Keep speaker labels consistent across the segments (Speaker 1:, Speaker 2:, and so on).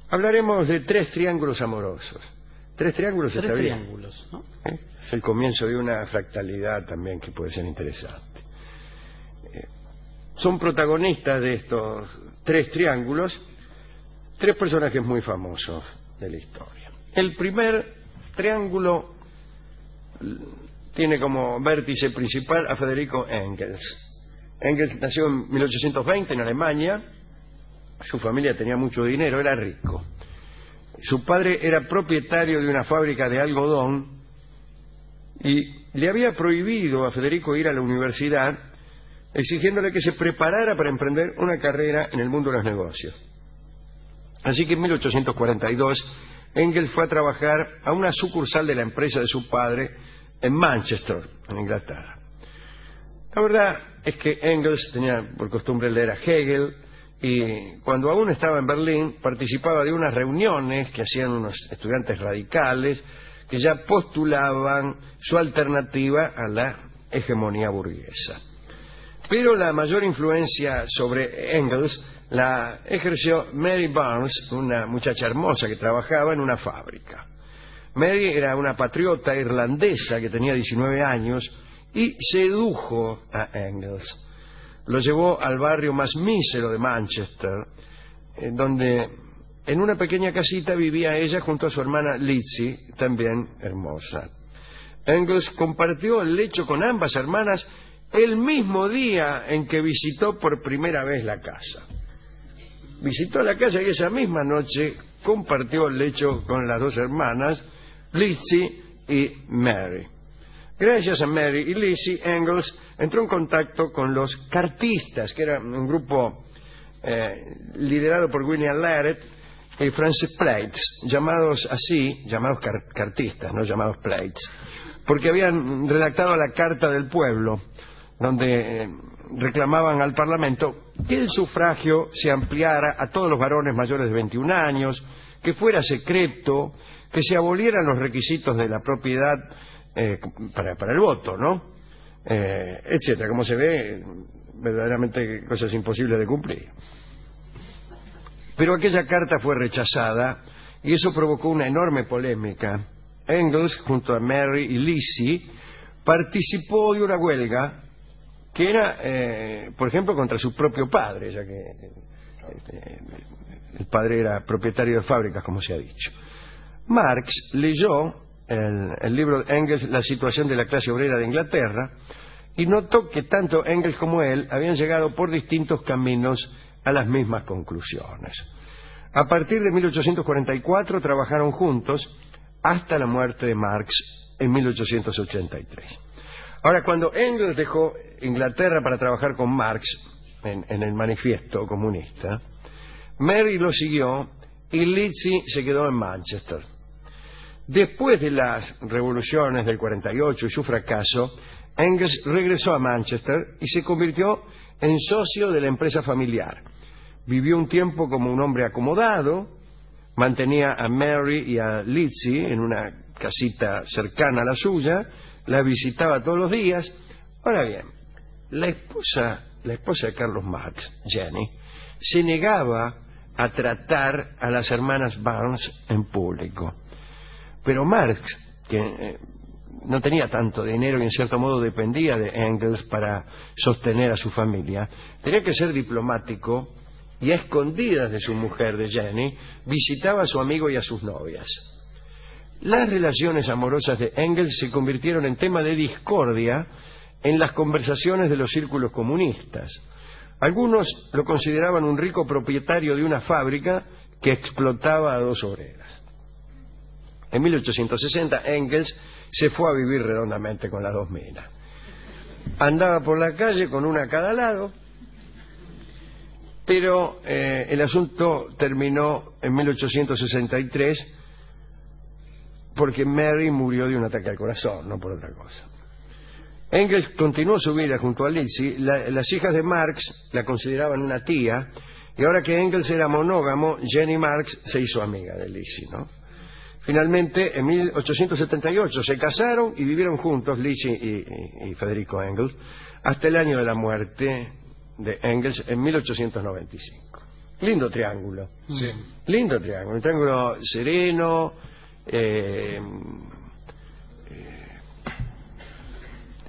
Speaker 1: Hablaremos de tres triángulos amorosos. Tres triángulos está bien.
Speaker 2: Tres triángulos, ¿no?
Speaker 1: Es el comienzo de una fractalidad también que puede ser interesante. Son protagonistas de estos tres triángulos tres personajes muy famosos de la historia. El primer triángulo tiene como vértice principal a Federico Engels. Engels nació en 1820 en Alemania. Su familia tenía mucho dinero, era rico. Su padre era propietario de una fábrica de algodón y le había prohibido a Federico ir a la universidad, exigiéndole que se preparara para emprender una carrera en el mundo de los negocios. Así que en 1842 Engels fue a trabajar a una sucursal de la empresa de su padre en Manchester, en Inglaterra. La verdad es que Engels tenía por costumbre leer a Hegel y cuando aún estaba en Berlín participaba de unas reuniones que hacían unos estudiantes radicales que ya postulaban su alternativa a la hegemonía burguesa. Pero la mayor influencia sobre Engels la ejerció Mary Barnes, una muchacha hermosa que trabajaba en una fábrica. Mary era una patriota irlandesa que tenía 19 años y sedujo a Engels. Lo llevó al barrio más mísero de Manchester, donde en una pequeña casita vivía ella junto a su hermana Lizzie, también hermosa. Engels compartió el lecho con ambas hermanas el mismo día en que visitó por primera vez la casa. Visitó la casa y esa misma noche compartió el lecho con las dos hermanas, Lizzie y Mary. Gracias a Mary y Lizzie, Engels entró en contacto con los cartistas, que era un grupo liderado por William Laret y Francis Plates, llamados así, llamados cartistas, no llamados Plates, porque habían redactado la Carta del Pueblo, donde reclamaban al Parlamento que el sufragio se ampliara a todos los varones mayores de 21 años, que fuera secreto, que se abolieran los requisitos de la propiedad para el voto, ¿no? Etcétera. Como se ve, verdaderamente cosas imposibles de cumplir. Pero aquella carta fue rechazada y eso provocó una enorme polémica. Engels, junto a Mary y Lizzie, participó de una huelga que era, por ejemplo, contra su propio padre, ya que el padre era propietario de fábricas, como se ha dicho. Marx leyó el libro de Engels, La situación de la clase obrera de Inglaterra, y notó que tanto Engels como él habían llegado por distintos caminos a las mismas conclusiones. A partir de 1844 trabajaron juntos hasta la muerte de Marx en 1883. Ahora, cuando Engels dejó Inglaterra para trabajar con Marx en el manifiesto comunista, Mary lo siguió y Lizzie se quedó en Manchester. Después de las revoluciones del 48 y su fracaso, Engels regresó a Manchester y se convirtió en socio de la empresa familiar. Vivió un tiempo como un hombre acomodado, mantenía a Mary y a Lizzie en una casita cercana a la suya, la visitaba todos los días. Ahora bien, la esposa de Carlos Marx, Jenny, se negaba a tratar a las hermanas Barnes en público. Pero Marx, que no tenía tanto dinero y en cierto modo dependía de Engels para sostener a su familia, tenía que ser diplomático y a escondidas de su mujer, de Jenny, visitaba a su amigo y a sus novias. Las relaciones amorosas de Engels se convirtieron en tema de discordia en las conversaciones de los círculos comunistas. Algunos lo consideraban un rico propietario de una fábrica que explotaba a dos obreras. En 1860 Engels se fue a vivir redondamente con las dos minas. Andaba por la calle con una a cada lado, pero el asunto terminó en 1863 porque Mary murió de un ataque al corazón, no por otra cosa. Engels continuó su vida junto a Lizzie. Las hijas de Marx la consideraban una tía, y ahora que Engels era monógamo, Jenny Marx se hizo amiga de Lizzie, ¿no? Finalmente, en 1878 se casaron y vivieron juntos, Lizzie y Federico Engels, hasta el año de la muerte de Engels en 1895. Lindo triángulo.
Speaker 2: Sí.
Speaker 1: Lindo triángulo. Un triángulo sereno,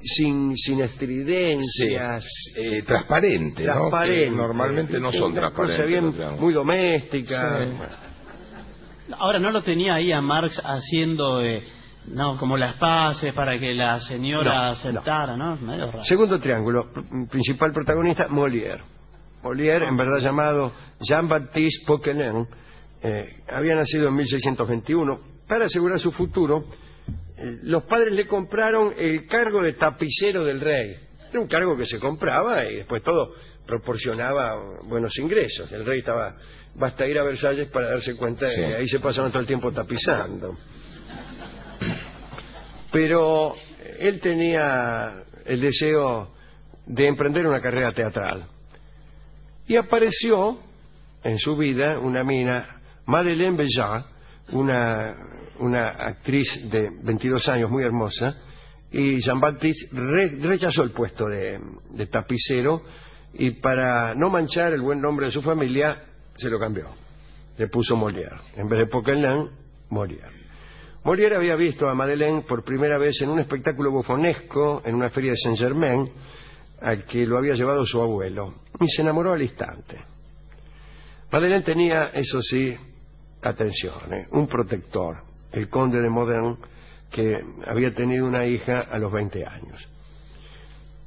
Speaker 1: sin estridencias.
Speaker 2: Sí, transparente, ¿no? Que normalmente no son transparentes.
Speaker 1: Cosa bien, muy doméstica.
Speaker 3: Sí. Ahora, ¿no lo tenía ahí a Marx haciendo no como las paces para que la señora aceptara, no? Medio raro.
Speaker 1: Segundo triángulo, principal protagonista, Molière. Molière, en verdad llamado Jean-Baptiste Poquelin, había nacido en 1621. Para asegurar su futuro, los padres le compraron el cargo de tapicero del rey. Era un cargo que se compraba y después todo proporcionaba buenos ingresos. El rey basta ir a Versalles para darse cuenta de que ahí se pasaban todo el tiempo tapizando. Pero él tenía el deseo de emprender una carrera teatral. Y apareció en su vida una mina, Madeleine Béjart, una actriz de 22 años muy hermosa, y Jean-Baptiste rechazó el puesto de tapicero y para no manchar el buen nombre de su familia se lo cambió. Le puso Molière. En vez de Poquelin, Molière. Molière había visto a Madeleine por primera vez en un espectáculo bufonesco en una feria de Saint-Germain al que lo había llevado su abuelo y se enamoró al instante. Madeleine tenía, eso sí, atención, un protector, el conde de Modène, que había tenido una hija a los 20 años.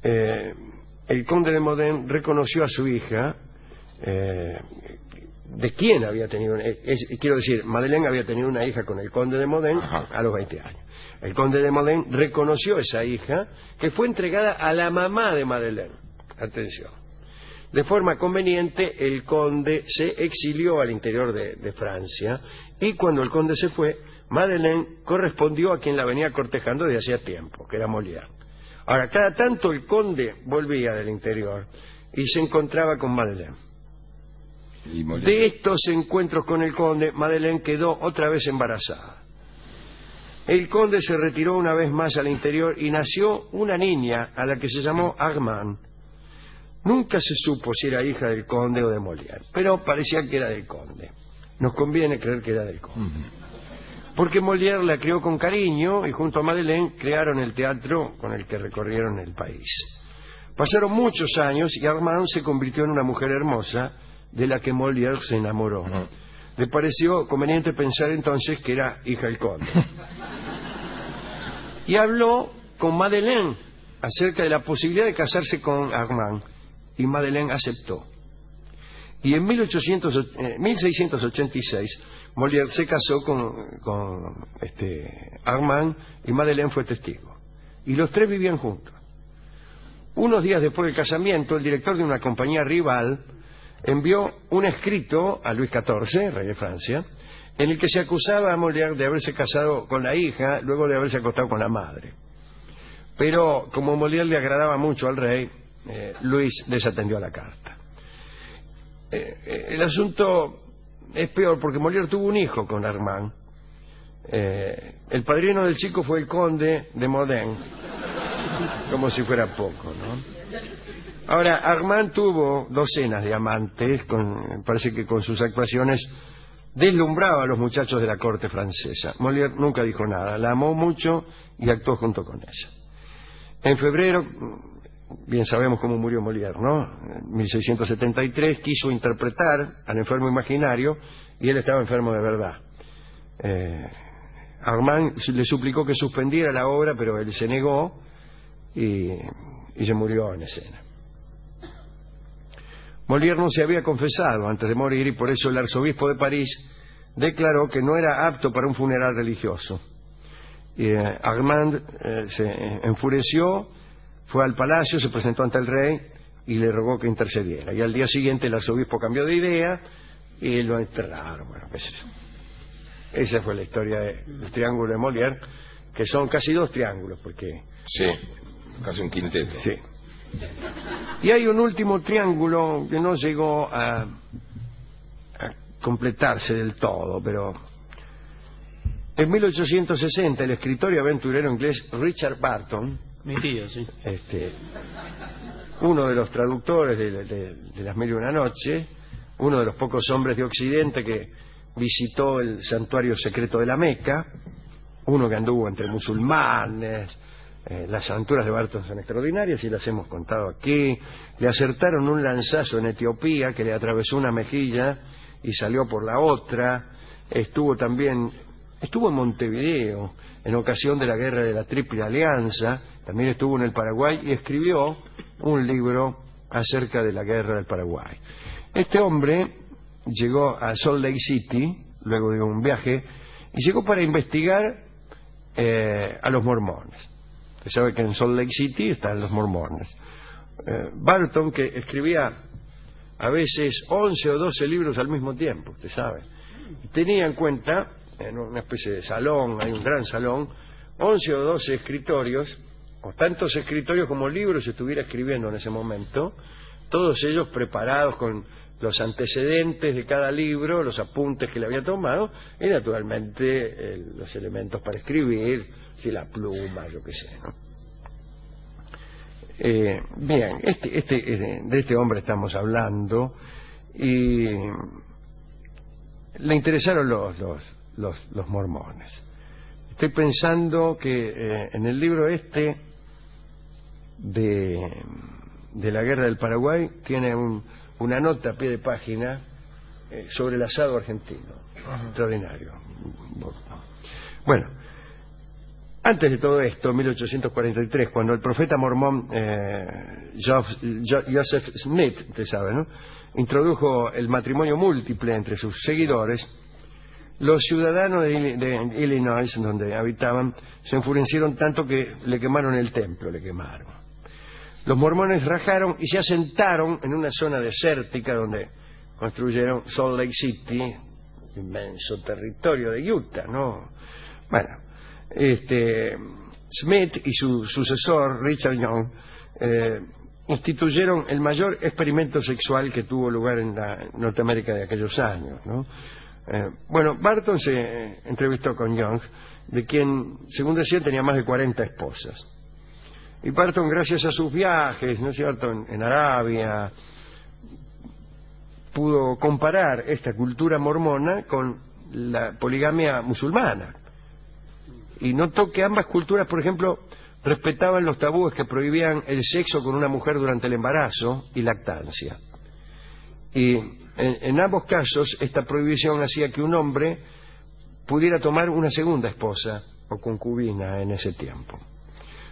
Speaker 1: El conde de Modène reconoció a su hija, de quién había tenido, quiero decir, Madeleine había tenido una hija con el conde de Modène a los 20 años. El conde de Modène reconoció a esa hija, que fue entregada a la mamá de Madeleine. Atención. De forma conveniente, el conde se exilió al interior de Francia, y cuando el conde se fue, Madeleine correspondió a quien la venía cortejando desde hacía tiempo, que era Molière. Ahora, cada tanto el conde volvía del interior y se encontraba con Madeleine. De estos encuentros con el conde, Madeleine quedó otra vez embarazada. El conde se retiró una vez más al interior y nació una niña a la que se llamó Armand. Nunca se supo si era hija del conde o de Molière, pero parecía que era del conde. Nos conviene creer que era del conde. Porque Molière la crió con cariño y junto a Madeleine crearon el teatro con el que recorrieron el país. Pasaron muchos años y Armand se convirtió en una mujer hermosa de la que Molière se enamoró. Le pareció conveniente pensar entonces que era hija del conde. Y habló con Madeleine acerca de la posibilidad de casarse con Armand, y Madeleine aceptó. Y en 1686 Molière se casó con Armand, y Madeleine fue testigo. Y los tres vivían juntos. Unos días después del casamiento, el director de una compañía rival envió un escrito a Luis XIV, rey de Francia, en el que se acusaba a Molière de haberse casado con la hija luego de haberse acostado con la madre. Pero como Molière le agradaba mucho al rey, Luis desatendió la carta. El asunto es peor porque Molière tuvo un hijo con Armand. El padrino del chico fue el conde de Modène, como si fuera poco, ¿no? Ahora, Armand tuvo docenas de amantes, parece que con sus actuaciones deslumbraba a los muchachos de la corte francesa. Molière nunca dijo nada, la amó mucho y actuó junto con ella. En febrero, bien sabemos cómo murió Molière, ¿no? En 1673 quiso interpretar al enfermo imaginario y él estaba enfermo de verdad. Armand le suplicó que suspendiera la obra, pero él se negó y se murió en escena. Molière no se había confesado antes de morir y por eso el arzobispo de París declaró que no era apto para un funeral religioso. Armand se enfureció, fue al palacio, se presentó ante el rey y le rogó que intercediera. Y al día siguiente el arzobispo cambió de idea y lo enterraron. Bueno, qué sé yo. Esa fue la historia del triángulo de Molière, que son casi dos triángulos, porque...
Speaker 2: Sí, casi un quinteto.
Speaker 1: Sí. Y hay un último triángulo que no llegó a completarse del todo, pero en 1860 el escritor y aventurero inglés Richard Barton,
Speaker 3: mi tío, sí,
Speaker 1: uno de los traductores de Las Mil y una Noche, uno de los pocos hombres de Occidente que visitó el santuario secreto de la Meca, uno que anduvo entre musulmanes. Las aventuras de Barton son extraordinarias y las hemos contado aquí. Le acertaron un lanzazo en Etiopía que le atravesó una mejilla y salió por la otra. Estuvo en Montevideo en ocasión de la guerra de la Triple Alianza, también estuvo en el Paraguay y escribió un libro acerca de la guerra del Paraguay. Este hombre llegó a Salt Lake City luego de un viaje y llegó para investigar a los mormones. Usted sabe que en Salt Lake City están los mormones. Barton, que escribía a veces 11 o 12 libros al mismo tiempo, usted sabe, tenía en cuenta, en una especie de salón, hay un gran salón, 11 o 12 escritorios, o tantos escritorios como libros estuviera escribiendo en ese momento, todos ellos preparados con los antecedentes de cada libro, los apuntes que le había tomado, y naturalmente los elementos para escribir, si la pluma, yo qué sé, ¿no? Bien, de este hombre estamos hablando, y le interesaron los mormones. Estoy pensando que en el libro de la guerra del Paraguay tiene una nota a pie de página sobre el asado argentino. Extraordinario. Bueno, antes de todo esto, en 1843, cuando el profeta mormón Joseph Smith, usted sabe, ¿no?, introdujo el matrimonio múltiple entre sus seguidores, los ciudadanos de Illinois, donde habitaban, se enfurecieron tanto que le quemaron el templo, Los mormones rajaron y se asentaron en una zona desértica donde construyeron Salt Lake City, inmenso territorio de Utah, ¿no? Bueno, Smith y su sucesor, Richard Young, instituyeron el mayor experimento sexual que tuvo lugar en la Norteamérica de aquellos años, ¿no? Bueno, Barton se entrevistó con Young, de quien, según decía, tenía más de 40 esposas. Y Barton, gracias a sus viajes, ¿no es cierto?, en Arabia, pudo comparar esta cultura mormona con la poligamia musulmana. Y notó que ambas culturas, por ejemplo, respetaban los tabúes que prohibían el sexo con una mujer durante el embarazo y lactancia. Y en ambos casos, esta prohibición hacía que un hombre pudiera tomar una segunda esposa o concubina en ese tiempo.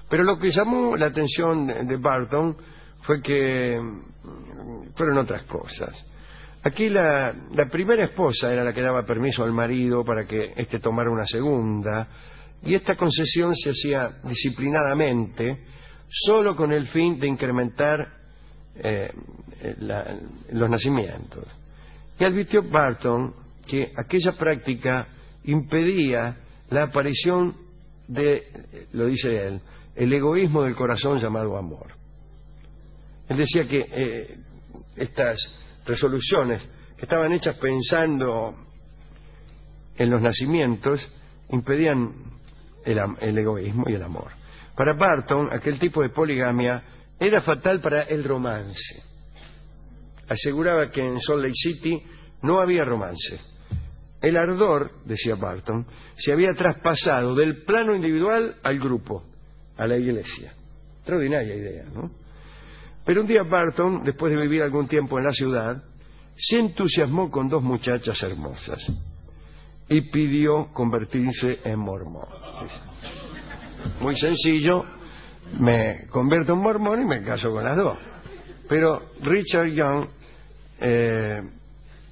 Speaker 1: Pero lo que llamó la atención de Barton fue que fueron otras cosas. Aquí la primera esposa era la que daba permiso al marido para que éste tomara una segunda, y esta concesión se hacía disciplinadamente, solo con el fin de incrementar los nacimientos. Y advirtió Barton que aquella práctica impedía la aparición de, lo dice él, el egoísmo del corazón llamado amor. Él decía que estas resoluciones, que estaban hechas pensando en los nacimientos, impedían el egoísmo y el amor. Para Barton, aquel tipo de poligamia era fatal para el romance. Aseguraba que en Salt Lake City no había romance. El ardor, decía Barton, se había traspasado del plano individual al grupo, a la iglesia. Extraordinaria idea, ¿no? Pero un día Barton, después de vivir algún tiempo en la ciudad, se entusiasmó con dos muchachas hermosas y pidió convertirse en mormón. Muy sencillo, me convierto en mormón y me caso con las dos. Pero Richard Young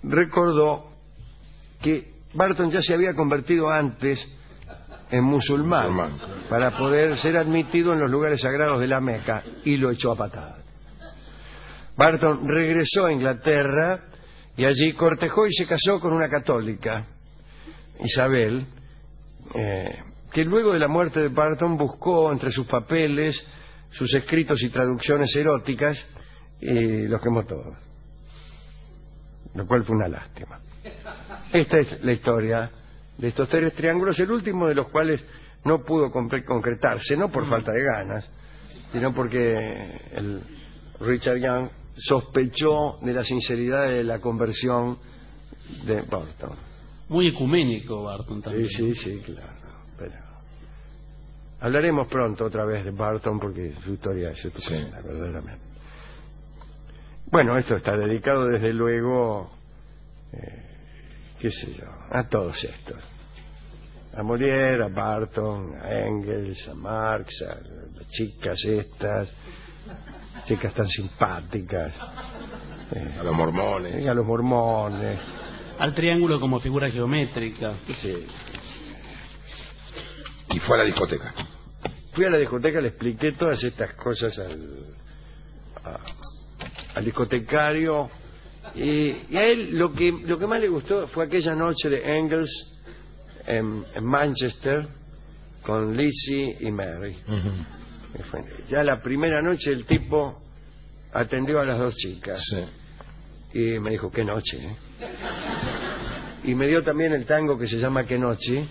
Speaker 1: recordó que Barton ya se había convertido antes en musulmán para poder ser admitido en los lugares sagrados de la Meca, y lo echó a patadas. Barton regresó a Inglaterra y allí cortejó y se casó con una católica, Isabel, que luego de la muerte de Barton buscó entre sus papeles, sus escritos y traducciones eróticas, y los quemó todos, lo cual fue una lástima. Esta es la historia de estos tres triángulos, el último de los cuales no pudo concretarse, no por falta de ganas, sino porque el Richard Young sospechó de la sinceridad de la conversión de Burton.
Speaker 3: Muy ecuménico Burton también.
Speaker 1: Sí, claro. Pero hablaremos pronto otra vez de Burton porque su historia es estupenda, verdaderamente. Bueno, esto está dedicado desde luego, qué sé yo, a todos estos. A Molière, a Burton, a Engels, a Marx, a las chicas estas, chicas tan simpáticas.
Speaker 2: A los mormones.
Speaker 1: A los mormones.
Speaker 3: Al triángulo como figura geométrica.
Speaker 1: Sí.
Speaker 2: Y fue a la discoteca.
Speaker 1: Fui a la discoteca, le expliqué todas estas cosas al discotecario y a él lo que más le gustó fue aquella noche de Engels en Manchester con Lizzie y Mary. Ya la primera noche el tipo atendió a las dos chicas y me dijo, qué noche, ¿eh? Y me dio también el tango que se llama Qué noche,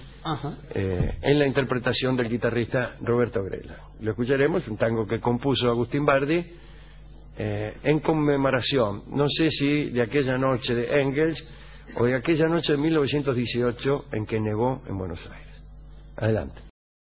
Speaker 1: en la interpretación del guitarrista Roberto Grela. Lo escucharemos, un tango que compuso Agustín Bardi en conmemoración, no sé si de aquella noche de Engels o de aquella noche de 1918 en que nevó en Buenos Aires. Adelante.